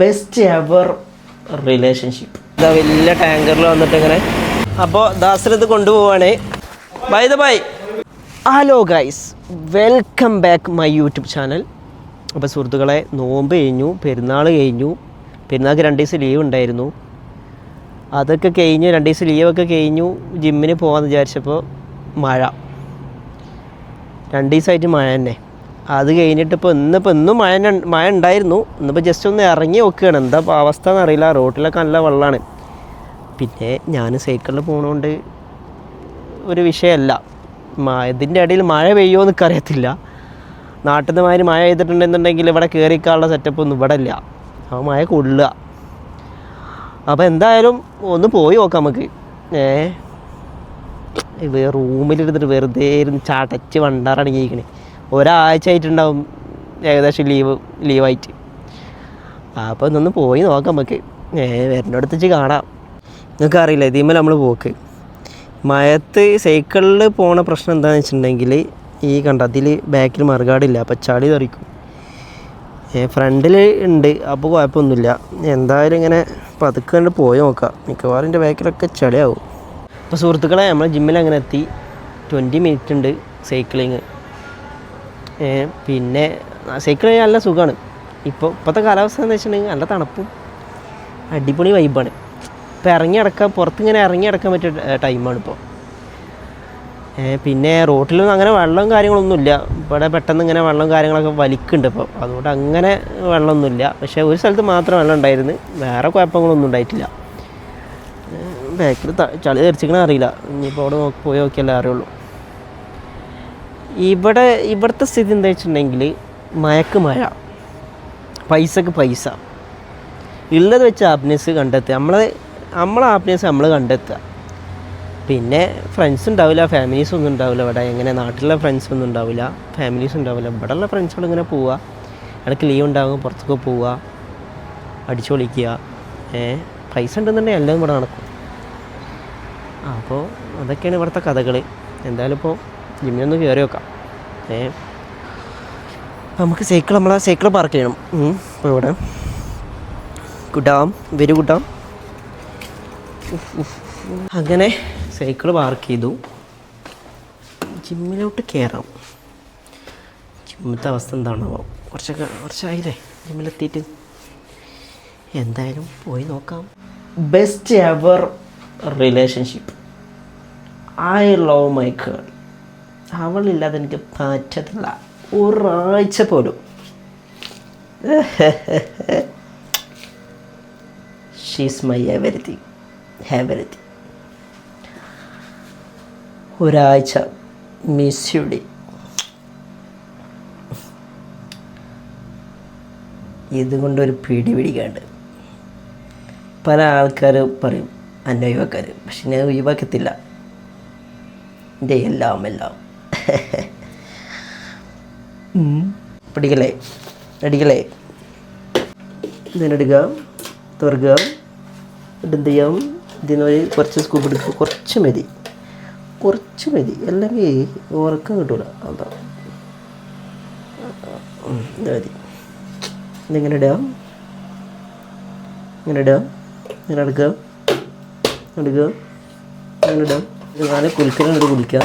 Best ever relationship. ഇതാ വലിയ ടാങ്കറിൽ വന്നിട്ട് ഇങ്ങനെ. അപ്പോൾ ദാസർ ഇത് കൊണ്ടുപോവാണേ. Bye the bye. Hello guys, welcome back my YouTube channel. അപ്പോൾ സുഹൃത്തുക്കളെ, നോമ്പ് കഴിഞ്ഞു, പെരുന്നാൾ കഴിഞ്ഞു. പെരുന്നാൾക്ക് 2 ദിവസം ലീവ് ഉണ്ടായിരുന്നു. അതൊക്കെ കഴിഞ്ഞു, 2 ദിവസം ലീവൊക്കെ കഴിഞ്ഞു. ജിമ്മിന് പോകാമെന്ന് വിചാരിച്ചപ്പോൾ മഴ, 2 ദിവസമായിട്ട് മഴ തന്നെ. അത് കഴിഞ്ഞിട്ട് ഇന്നും മഴ ഉണ്ടായിരുന്നു. ഇന്നിപ്പോൾ ജസ്റ്റ് ഒന്ന് ഇറങ്ങി നോക്കുകയാണ്, എന്താ അവസ്ഥ എന്നറിയില്ല. റോട്ടിലൊക്കെ നല്ല വെള്ളമാണ്. പിന്നെ ഞാൻ സൈക്കിളിൽ പോകുന്നതുകൊണ്ട് ഒരു വിഷയമല്ല. ഇതിൻ്റെ ഇടയിൽ മഴ പെയ്യുമോ എന്നൊക്കെ അറിയത്തില്ല. നാട്ടിൽ നിന്ന് മാതിരി മഴ പെയ്തിട്ടുണ്ടെന്നുണ്ടെങ്കിൽ ഇവിടെ കയറിക്കാനുള്ള സെറ്റപ്പൊന്നും ഇവിടെ ഇല്ല. അപ്പോൾ മഴ കൊള്ളുക. അപ്പോൾ എന്തായാലും ഒന്ന് പോയി നോക്കാം നമുക്ക്. റൂമിലിരുന്നിട്ട് വെറുതെ ഇരുന്ന് ചടച്ച് വണ്ടാറടങ്ങിയിരിക്കണേ. ഒരാഴ്ച ആയിട്ടുണ്ടാവും ഏകദേശം ലീവായിട്ട്. അപ്പോൾ ഇന്നൊന്ന് പോയി നോക്കാം നമുക്ക്. വരുന്നിടത്ത് വെച്ച് കാണാം. നിങ്ങൾക്ക് അറിയില്ല ഇതിന്മേൽ നമ്മൾ പോക്ക്. മഴത്ത് സൈക്കിളിൽ പോണ പ്രശ്നം എന്താണെന്ന് വെച്ചിട്ടുണ്ടെങ്കിൽ, ഈ കണ്ട അതിൽ ബാക്കിൽ മറുകാടില്ല, അപ്പോൾ ചളി തെറിക്കും. ഫ്രണ്ടിൽ ഉണ്ട്, അപ്പോൾ കുഴപ്പമൊന്നുമില്ല. എന്തായാലും ഇങ്ങനെ പതുക്കെ കണ്ട് പോയി നോക്കാം. മിക്കവാറും എൻ്റെ ബാക്കിലൊക്കെ ചളിയാവും. അപ്പോൾ സുഹൃത്തുക്കളെ, നമ്മൾ ജിമ്മിൽ അങ്ങനെ എത്തി. 20 മിനിറ്റ് ഉണ്ട് സൈക്ലിങ്. പിന്നെ സൈക്കിൾ നല്ല സുഖമാണ്. ഇപ്പോഴത്തെ കാലാവസ്ഥ എന്ന് വെച്ചിട്ടുണ്ടെങ്കിൽ നല്ല തണുപ്പും അടിപൊളി വൈബാണ്. ഇപ്പോൾ പുറത്തിങ്ങനെ ഇറങ്ങി നടക്കാൻ പറ്റിയ ടൈമാണ് ഇപ്പോൾ. പിന്നെ റോട്ടിലൊന്നും അങ്ങനെ വെള്ളവും കാര്യങ്ങളൊന്നുമില്ല. ഇവിടെ പെട്ടെന്ന് ഇങ്ങനെ വെള്ളവും കാര്യങ്ങളൊക്കെ വലിക്കുന്നുണ്ട് ഇപ്പോൾ. അതുകൊണ്ട് അങ്ങനെ വെള്ളമൊന്നുമില്ല. പക്ഷേ ഒരു സ്ഥലത്ത് മാത്രം വെള്ളം ഉണ്ടായിരുന്നു, വേറെ കുഴപ്പങ്ങളൊന്നും ഉണ്ടായിട്ടില്ല. ബാക്കിൽ ചളി തെറിച്ചിക്കണ അറിയില്ല. ഇനിയിപ്പോൾ അവിടെ പോയി നോക്കിയാലേ അറിയുള്ളൂ. ഇവിടുത്തെ സ്ഥിതി എന്താ വെച്ചിട്ടുണ്ടെങ്കിൽ, മഴക്ക് മഴ, പൈസക്ക് പൈസ. ഉള്ളത് വെച്ച് ഹാപ്പിനെസ് കണ്ടെത്തുക. നമ്മളെ ഹാപ്പിനെസ് നമ്മൾ കണ്ടെത്തുക. പിന്നെ ഫ്രണ്ട്സ് ഉണ്ടാവില്ല, ഫാമിലീസ് ഒന്നും ഉണ്ടാവില്ല. ഇവിടെ എങ്ങനെ നാട്ടിലുള്ള ഫ്രണ്ട്സ് ഒന്നും ഉണ്ടാവില്ല, ഫാമിലീസ് ഉണ്ടാവില്ല. ഇവിടെയുള്ള ഫ്രണ്ട്സുകൾ ഇങ്ങനെ പോവുക, ഇടയ്ക്ക് ലീവ് ഉണ്ടാകും, പുറത്തൊക്കെ പോവുക, അടിച്ചു പൊളിക്കുക. പൈസ ഉണ്ടെന്നുണ്ടെങ്കിൽ എല്ലാം ഇവിടെ നടക്കും. അപ്പോൾ അതൊക്കെയാണ് ഇവിടുത്തെ കഥകൾ. എന്തായാലും ഇപ്പോൾ ജിമ്മിനൊന്ന് കയറി വെക്കാം. നമുക്ക് നമ്മളെ സൈക്കിൾ പാർക്ക് ചെയ്യണം. ഇപ്പോൾ ഇവിടെ വെരി ഗുഡാം. അങ്ങനെ സൈക്കിൾ പാർക്ക് ചെയ്തു. ജിമ്മിലോട്ട് കയറാം. ജിമ്മിലത്തെ അവസ്ഥ എന്താണാവോ? കുറച്ചായില്ലേ ജിമ്മിലെത്തിയിട്ട്. എന്തായാലും പോയി നോക്കാം. Best ever relationship. I love my girl. അവളില്ലാതെ എനിക്ക് പറ്റത്തില്ല ഒരാഴ്ച പോലും. She's my everything. ഒരാഴ്ച മിസ് യു ഡേ. ഇതുകൊണ്ടൊരു പിടികാണ്ട്. പല ആൾക്കാർ പറയും എന്നെ ഒഴിവാക്കാൻ, പക്ഷെ ഞാൻ ഒഴിവാക്കത്തില്ല. എൻ്റെ എല്ലാം പിടിക്കലേ അടിക്കലേ. ഇതിനെടുക്കുക, തുറക്കുക, എന്ത് ചെയ്യാം, ഇതിനൊരു കുറച്ച് സ്കൂപ്പ് എടുക്കുക. കുറച്ച് മതി, അല്ലെങ്കിൽ ഉറക്കം കിട്ടൂല. അതാ മതി. ഇതിങ്ങനെ ഇടുക, ഇങ്ങനെ എടുക്കുക, അങ്ങനെ ഇടുക. നാല് കുലിക്കലെടുത്ത് കുടിക്കുക.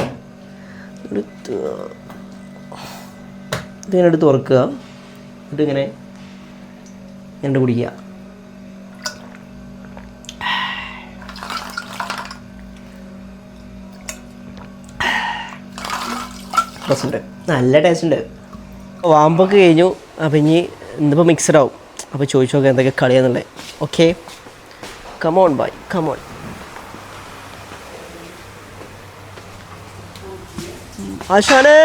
ഇതിങ്ങനെ എടുത്ത് തുറക്കുക. എന്നിട്ടിങ്ങനെ കുടിക്കുക. രസമുണ്ട്, നല്ല ടേസ്റ്റ് ഉണ്ട്. വാമ്പൊക്കെ കഴിഞ്ഞു. അപ്പം ഇന്നിപ്പോൾ മിക്സഡ് ആവും. അപ്പോൾ ചോദിച്ചു നോക്കാം എന്തൊക്കെ കളിയാന്നുള്ളത്. Okay, come on bye, come on. ആശാനേ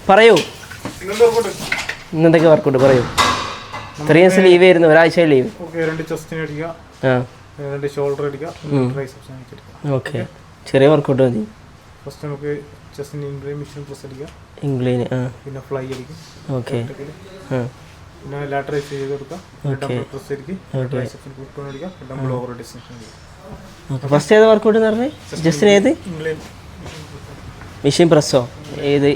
പറയൂ, ഇന്നെന്തൊക്കെ വർക്കൗട്ട് പറയൂ. 3 ദിവസം ലീവ് ആയിരുന്നു, ഒരാഴ്ച ലീവ്. ഓക്കെ, ചെറിയ വർക്കൗട്ട് മതി. ഫസ്റ്റ് നമുക്ക് ചെസ്റ്റിന് ഇൻക്ലൈൻ മെഷീൻ പ്രസ് അടിക്കുക. പിന്നെ ഫ്ലൈ അടിക്കും. ഓക്കെ, പിന്നെ ലാറ്ററൈസ് ചെയ്ത് കൊടുക്കുക. ഡബിൾ പ്രസ് അടിക്കുക. ട്രൈസെപ്സിന് പുട്ട് ഓൺ അടിക്കുക. ഡബിൾ ഓവർ ഡിസ്റ്റൻസ് അടിക്കുക. ഫസ്റ്റ് ഏത് വർക്കൗട്ട് എന്ന് പറഞ്ഞേ? ജസ്റ്റിന് ഏത്? ഇൻക്ലൈൻ മെഷീൻ പ്രസ്സോ? ഏത്?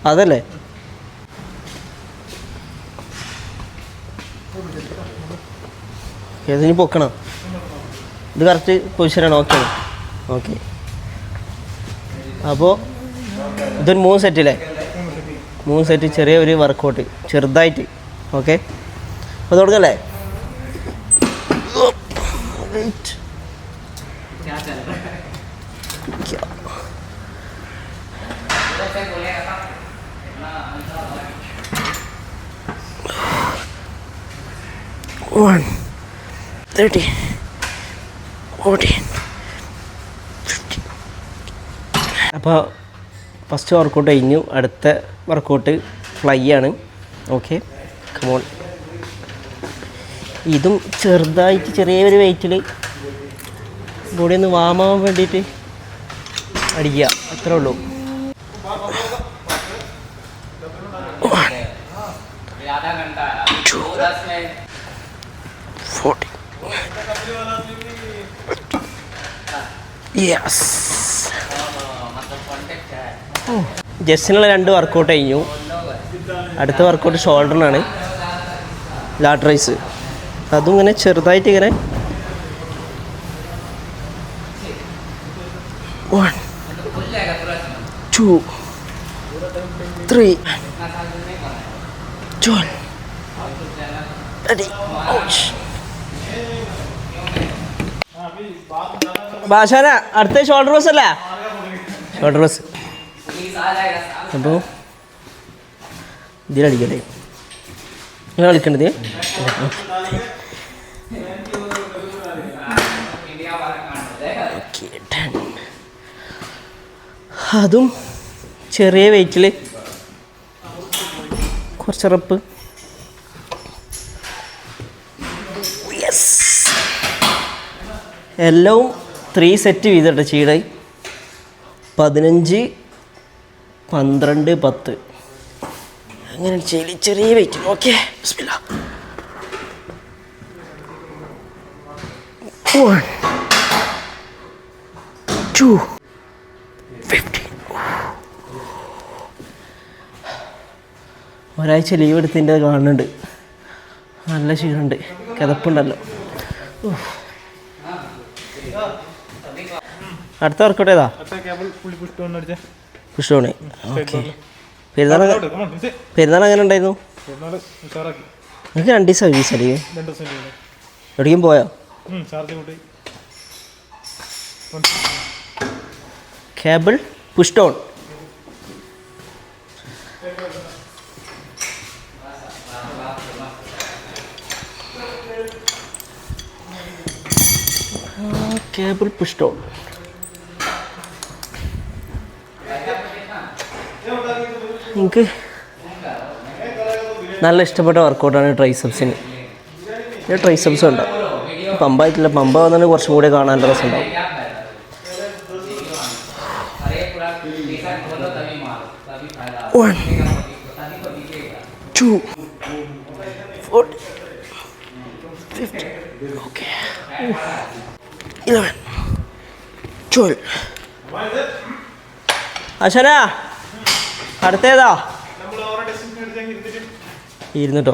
അതല്ലേ? ഏതിന് പൊക്കണം? ഇത് കറക്റ്റ് പൊസിഷനാണ്. Okay okay. അപ്പോൾ ഇതൊരു 3 സെറ്റില്ലേ? 3 സെറ്റ് ചെറിയ ഒരു വർക്കൗട്ട് ചെറുതായിട്ട്. ഓക്കെ, അപ്പോൾ തുടങ്ങല്ലേ? One, 30, 40, 50. അപ്പോൾ ഫസ്റ്റ് വർക്കൗട്ട് കഴിഞ്ഞു. അടുത്ത വർക്കൗട്ട് ഫ്ലൈ ആണ്. Okay, come on. ഇതും ചെറുതായിട്ട് ചെറിയൊരു വെയിറ്റിൽ ബോഡി ഒന്ന് വാമാവാൻ വേണ്ടിയിട്ട് അടിക്കുക, അത്രേ ഉള്ളൂ. ജസ്റ്റിനുള്ള 2 വർക്കൗട്ട് കഴിഞ്ഞു. അടുത്ത വർക്കൗട്ട് ഷോൾഡറിനാണ്, ലാറ്റ് റൈസ്. അതും ഇങ്ങനെ ചെറുതായിട്ട് ഇങ്ങനെ 1, 2, 3, 12, ready. ഭാഷാന അടുത്ത ഷോൾഡർ ബസ് അല്ല? Shoulder bus. അപ്പോൾ ഇതിലടിക്കട്ടെ, നിങ്ങൾ കളിക്കേണ്ടത്. അതും ചെറിയ വെയിറ്റിൽ കുറച്ച് റപ്പ്. എല്ലാം 3 സെറ്റ് വീതം ചെയ്യണേ. 15, 12, 10 അങ്ങനെ ചെയ്യല് ചെറിയ വെയിറ്റ്. ഓക്കെ, ബിസ്മില്ലാ. 1, 2, 50. ഒരാഴ്ച ലീവ് എടുത്തതിൻ്റെ കാണുന്നുണ്ട്. നല്ല ക്ഷീണമുണ്ട്, കിതപ്പുണ്ടല്ലോ. അടുത്ത വർക്കൗട്ട് ഏതാ? പുഷോണ്. ഓക്കെ. പെരുന്നാൾ എങ്ങനെ ഉണ്ടായിരുന്നു? നിങ്ങൾക്ക് 2 ദിവസം വീസല്ലേ? എവിടേക്കും പോയോ? Cable push down. Cable push down. എനിക്ക് നല്ല ഇഷ്ടപ്പെട്ട വർക്കൗട്ടാണ് ട്രൈസെപ്സിന്. ട്രൈസെപ്സ് ഉണ്ടാവും, പമ്പായിട്ടില്ല. പമ്പ് വന്നാൽ കുറച്ചും കൂടി കാണാൻ രസമുണ്ടാവും. 1, 2, 40, 50. ഓക്കെ, 11, 12. അശന അടുത്തേതാ? 200.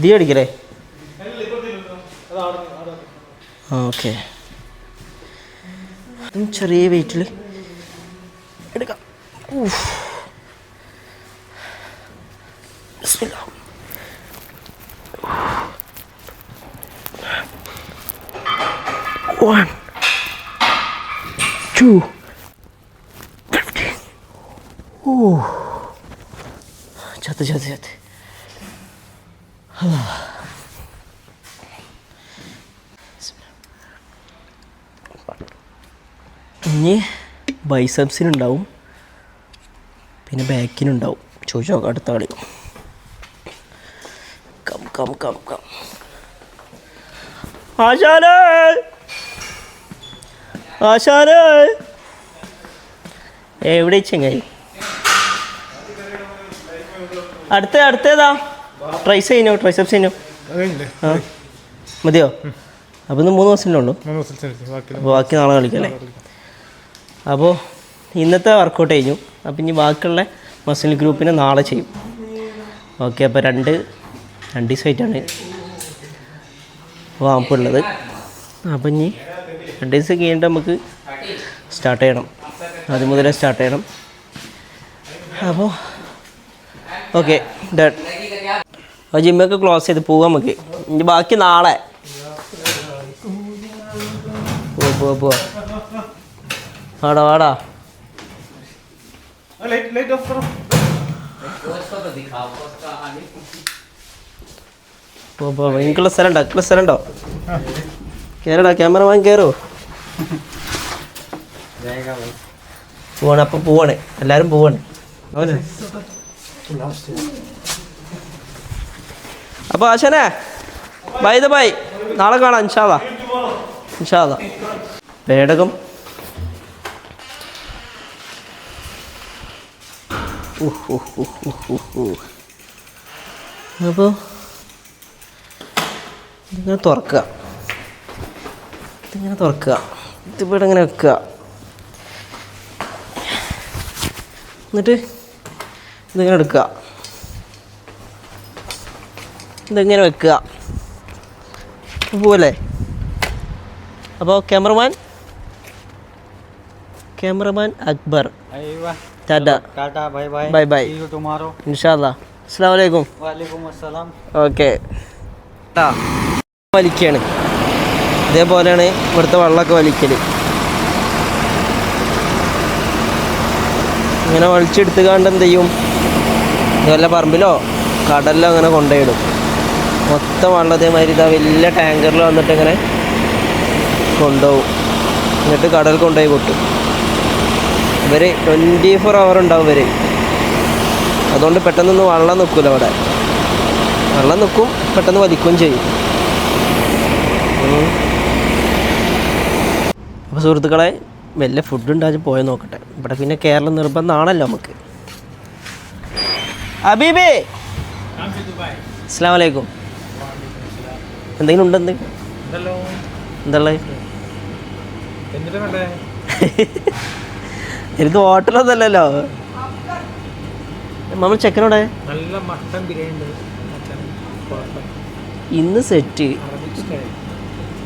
ദീ അടിക്കല്ലേ? ഓക്കെ, ചെറിയ വെയിറ്റിൽ എടുക്കാം. ബിസ്മില്ലാ. 1, 2, 50. ചത്ത്. ഇനി ബൈസെപ്സിനുണ്ടാവും, പിന്നെ ബാക്കിനുണ്ടാവും. ചോദിച്ചു നോക്കാം അടുത്ത കളി. കം. ആശാനേ എവിടെ ചെങ്ങായി? അടുത്തേതാ? ട്രൈസെപ്സ് കഴിഞ്ഞോ? ആ മതിയോ? അപ്പോൾ ഇന്ന് 3 ദിവസത്തിലേ ഉള്ളൂ. അപ്പോൾ ബാക്കി നാളെ കളിക്കല്ലേ? അപ്പോൾ ഇന്നത്തെ വർക്കൗട്ട് കഴിഞ്ഞു. അപ്പോൾ ഇനി ബാക്കിയുള്ള മസിൽ ഗ്രൂപ്പിനെ നാളെ ചെയ്യും. ഓക്കെ, അപ്പോൾ രണ്ട് ദിവസമായിട്ടാണ് വാമ്പുള്ളത്. അപ്പം ഇനി 2 ദിവസം കഴിഞ്ഞിട്ട് നമുക്ക് സ്റ്റാർട്ട് ചെയ്യണം, ആദ്യം മുതലേ സ്റ്റാർട്ട് ചെയ്യണം. അപ്പോൾ ഓക്കെ ഡൺ. അപ്പോൾ ജിമ്മൊക്കെ ക്ലോസ് ചെയ്ത് പോവാം നമുക്ക്. ഇനി ബാക്കി നാളെ പോവാ. വാടാ എനിക്കുള്ള സ്ഥലമുണ്ടോ? കയറടാ, ക്യാമറമാൻ കയറോ? അപ്പം പോവാണ്, എല്ലാവരും പോവാണ്. അപ്പോൾ ആശാനെ ബൈ നാളെ കാണാം ഇൻഷാ അല്ലാ. പേടകം അപ്പോൾ ഇതിങ്ങനെ തുറക്കുക, ഇതിവിടെ ഇങ്ങനെ വെക്കുക. എന്നിട്ട് ഇതിങ്ങനെ എടുക്കുക, ഇതിങ്ങനെ വെക്കുക. പോവല്ലേ? അപ്പോൾ ക്യാമറമാൻ അക്ബർ, ടാറ്റാ, ബൈ ഇൻഷാ അല്ലാ. അസ്സലാമു അലൈക്കും. ഓക്കെ. വലിക്കുകയാണ്, ഇതേപോലെയാണ് ഇവിടുത്തെ വെള്ളമൊക്കെ വലിക്കൽ. ഇങ്ങനെ വലിച്ചെടുത്തുകൊണ്ട് എന്ത് ചെയ്യും, വല്ല പറമ്പിലോ കടലിലോ അങ്ങനെ കൊണ്ടുപോയിടും. മൊത്തം വെള്ളം ഇതേമാതിരി ഇതാ വലിയ ടാങ്കറിൽ വന്നിട്ട് ഇങ്ങനെ കൊണ്ടുപോകും. എന്നിട്ട് കടൽ കൊണ്ടുപോയി കൊട്ടും. ഇവർ 24 hour ഉണ്ടാവും ഇവർ. അതുകൊണ്ട് പെട്ടെന്നൊന്നും വെള്ളം നിൽക്കില്ല അവിടെ. വെള്ളം നിൽക്കും, പെട്ടെന്ന് വലിക്കുകയും ചെയ്യും. അപ്പോൾ സുഹൃത്തുക്കളെ, വല്ല ഫുഡ് ഉണ്ടാക്കി പോയി നോക്കട്ടെ. ഇവിടെ പിന്നെ കേരളം നിർബന്ധമാണല്ലോ നമുക്ക്. ഹബീബേ, അസ്സലാമു അലൈക്കും. എന്തെങ്കിലും ഉണ്ടെന്ന് എന്തല്ലേ? എനിക്ക് ഹോട്ടലൊന്നല്ലല്ലോ. നമ്മൾ ചെക്കനോടെ ഇന്ന് സെറ്റ്,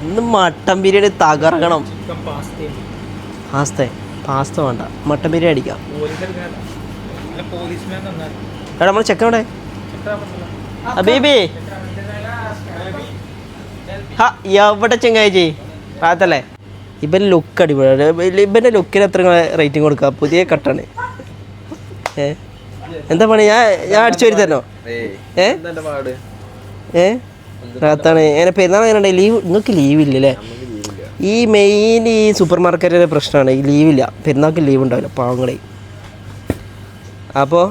ഇന്ന് മട്ടൻ ബിരിയാണി തകർക്കണം. പാസ്ത വേണ്ട, മട്ടൻ ബിരിയാണി അടിക്കാം. എടാ നമ്മൾ ചെക്കനോടെ? ഹബീബി എവിടെ ചെങ്ങായി പാത്തല്ലേ? ഇവൻ്റെ ലുക്ക് അടിപൊളിയാണ്. ഇവൻ്റെ ലുക്കിന് എത്ര റേറ്റിംഗ് കൊടുക്കുക? പുതിയ കട്ടാണ്. എന്താ പണി? ഞാൻ അടിച്ചു വരി തരണോ? റാത്താണ്. അങ്ങനെ പെരുന്നാൾ എങ്ങനെ ലീവ്? നിങ്ങൾക്ക് ലീവില്ലല്ലേ? ഈ മെയിൻ ഈ സൂപ്പർ മാർക്കറ്റിലെ പ്രശ്നമാണ്, ഈ ലീവില്ല. പെരുന്നാൾക്ക് ലീവ് ഉണ്ടാവില്ല പാവങ്ങളെ. അപ്പോൾ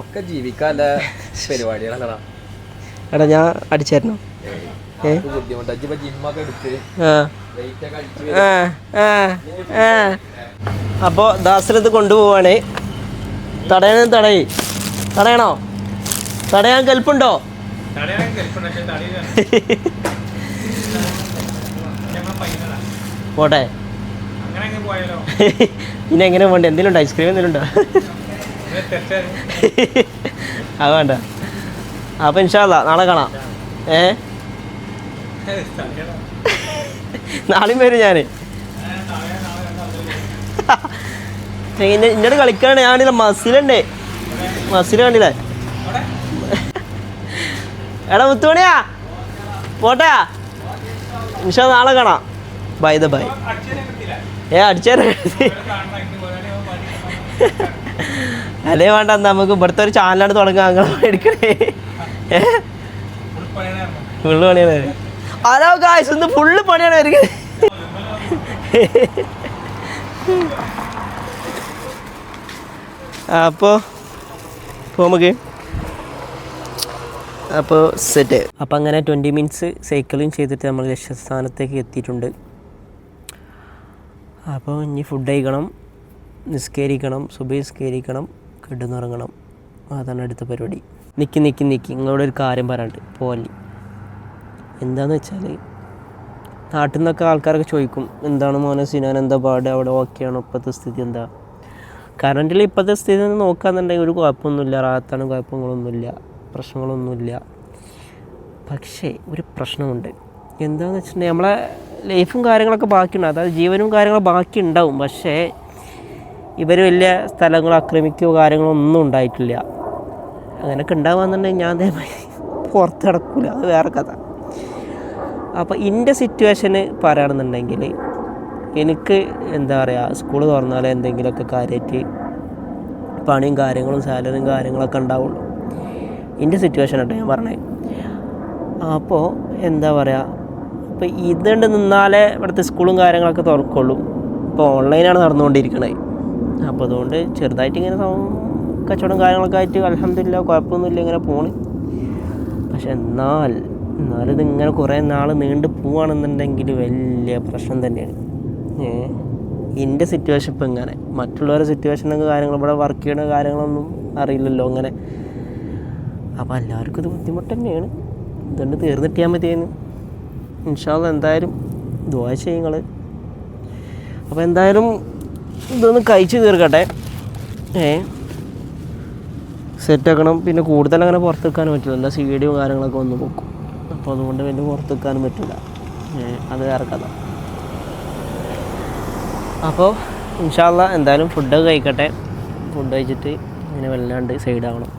എടാ ഞാൻ അടിച്ചു തരണോ? അപ്പോൾ ദാസരത്ത് കൊണ്ടുപോവാണ്. തടയണോ? തടയാൻ കെൽപ്പുണ്ടോ? പോട്ടെ. ഇനി എങ്ങനെ പോണ്ടേ? എന്തെങ്കിലും ഉണ്ടോ? ഐസ്ക്രീം എന്തെങ്കിലും ഉണ്ടോ? അത് വേണ്ട. അപ്പോൾ ഇൻഷാ അല്ലാ നാളെ കാണാം. നാളെയും വരും ഞാൻ. ഇന്നോട് കളിക്കാണ്. ഞാനില്ല മസിലുണ്ട്, മസിൽ കണ്ടില്ലേ? എടാ മുത്തുമണിയാ, പോട്ടെ. ഇൻഷാ നാളെ കാണാം. ബൈ അടിച്ചേരാ. അല്ലേ വേണ്ട, നമുക്ക് ഇവിടുത്തെ ഒരു ചാനലാണ് തുടങ്ങാൻ. അങ്ങനെ എടുക്കണേ. ഫുള്ള് പണിയാണ്. ഹലോ ഗായ്സ്, ഇന്ന് ഫുള്ള് പണിയാണ് വരുന്നത്. അപ്പോൾ നമുക്ക് സെറ്റ്. അപ്പോൾ അങ്ങനെ 20 minutes സൈക്ലിങ് ചെയ്തിട്ട് നമ്മൾ ലക്ഷ്യസ്ഥാനത്തേക്ക് എത്തിയിട്ടുണ്ട്. അപ്പോൾ ഇനി ഫുഡ് കഴിക്കണം, നിസ്കരിക്കണം, സുബഹി നിസ്കരിക്കണം, കിടന്നുറങ്ങണം. അതാണ് അടുത്ത പരിപാടി. നിൽക്കി നിങ്ങളോട് ഒരു കാര്യം പറയാണ്ട് പോലെ. എന്താണെന്ന് വെച്ചാൽ, നാട്ടിൽ നിന്നൊക്കെ ആൾക്കാരൊക്കെ ചോദിക്കും, എന്താണ് മോനെ സിനാൻ, എന്താ പാട്, അവിടെ ഓക്കെയാണോ, ഇപ്പോഴത്തെ സ്ഥിതി എന്താ? കറണ്ടിൽ ഇപ്പോഴത്തെ സ്ഥിതി നോക്കുകയെന്നുണ്ടെങ്കിൽ ഒരു കുഴപ്പമൊന്നുമില്ല, റാത്താണ്, കുഴപ്പങ്ങളൊന്നുമില്ല, പ്രശ്നങ്ങളൊന്നുമില്ല. പക്ഷേ ഒരു പ്രശ്നമുണ്ട്. എന്താണെന്ന് വെച്ചിട്ടുണ്ടെങ്കിൽ നമ്മളെ ലൈഫും കാര്യങ്ങളൊക്കെ ബാക്കിയുണ്ട്, അതായത് ജീവനും കാര്യങ്ങളും ബാക്കി ഉണ്ടാവും. പക്ഷേ ഇവർ വലിയ സ്ഥലങ്ങൾ ആക്രമിക്കുകയോ കാര്യങ്ങളോ ഒന്നും ഉണ്ടായിട്ടില്ല. അങ്ങനെയൊക്കെ ഉണ്ടാവുകയെന്നുണ്ടെങ്കിൽ ഞാൻ അതേമാതിരി പുറത്ത് കിടക്കില്ല, അത് വേറെ കഥ. അപ്പോൾ എൻ്റെ സിറ്റുവേഷന് പറയുകയാണെന്നുണ്ടെങ്കിൽ എനിക്ക് എന്താ പറയുക, സ്കൂൾ തുറന്നാൽ എന്തെങ്കിലുമൊക്കെ കാര്യമായിട്ട് പണിയും കാര്യങ്ങളും സാലറിയും കാര്യങ്ങളൊക്കെ ഉണ്ടാവുള്ളൂ. എൻ്റെ സിറ്റുവേഷൻ ആട്ടോ ഞാൻ പറഞ്ഞത്. അപ്പോൾ എന്താ പറയുക, ഇപ്പോൾ ഇതുകൊണ്ട് നിന്നാലേ ഇവിടുത്തെ സ്കൂളും കാര്യങ്ങളൊക്കെ തുറക്കുള്ളൂ. ഇപ്പോൾ ഓൺലൈനാണ് നടന്നുകൊണ്ടിരിക്കുന്നത്. അപ്പോൾ അതുകൊണ്ട് ചെറുതായിട്ട് ഇങ്ങനെ കച്ചവടം കാര്യങ്ങളൊക്കെ ആയിട്ട് അൽഹംദുലില്ലാ കുഴപ്പമൊന്നുമില്ല, ഇങ്ങനെ പോണ്. പക്ഷെ എന്നാലിതിങ്ങനെ കുറേ നാൾ നീണ്ടു പോവുകയാണെന്നുണ്ടെങ്കിൽ വലിയ പ്രശ്നം തന്നെയാണ്. എൻ്റെ സിറ്റുവേഷൻ ഇപ്പം ഇങ്ങനെ, മറ്റുള്ളവരുടെ സിറ്റുവേഷനൊക്കെ കാര്യങ്ങൾ ഇവിടെ വർക്ക് ചെയ്യുന്ന കാര്യങ്ങളൊന്നും അറിയില്ലല്ലോ അങ്ങനെ. അപ്പോൾ എല്ലാവർക്കും ഇത് ബുദ്ധിമുട്ട് തന്നെയാണ്. ഇതുകൊണ്ട് തീർന്നിട്ടിയാൽ മതിയെന്ന് ഇൻഷാ അല്ലാഹ്. എന്തായാലും ദുആ ചെയ്യും നിങ്ങൾ. അപ്പോൾ എന്തായാലും ഇതൊന്ന് കഴിച്ച് തീർക്കട്ടെ, സെറ്റാക്കണം. പിന്നെ കൂടുതൽ അങ്ങനെ പുറത്ത് വെക്കാനും പറ്റില്ല, എല്ലാ സീഡിയും കാര്യങ്ങളൊക്കെ വന്ന് പോക്കും. അപ്പോൾ അതുകൊണ്ട് വലിയ പുറത്ത് വെക്കാനും പറ്റില്ല, അത് വേറെ കഥ. അപ്പോൾ ഇൻഷാ അല്ലാഹ് എന്തായാലും ഫുഡൊക്കെ കഴിക്കട്ടെ. ഫുഡ് കഴിച്ചിട്ട് ഇങ്ങനെ വല്ലാണ്ട് സൈഡാവണം.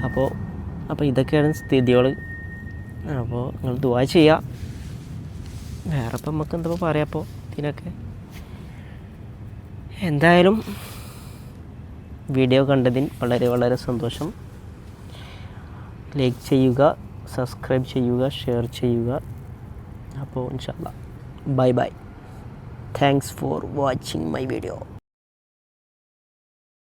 അപ്പോൾ ഇതൊക്കെയാണ് സ്ഥിതികൾ. അപ്പോൾ നിങ്ങൾ ദുആ ചെയ്യുക. വേറെ ഇപ്പം നമുക്ക് എന്താ പറയാം അപ്പോൾ ഇതിനൊക്കെ. എന്തായാലും വീഡിയോ കണ്ടതിൽ വളരെ വളരെ സന്തോഷം. ലൈക്ക് ചെയ്യുക, സബ്സ്ക്രൈബ് ചെയ്യുക, ഷെയർ ചെയ്യുക. അപ്പോൾ ഇൻഷാ അല്ലാഹ് bye bye. Thanks for watching my video.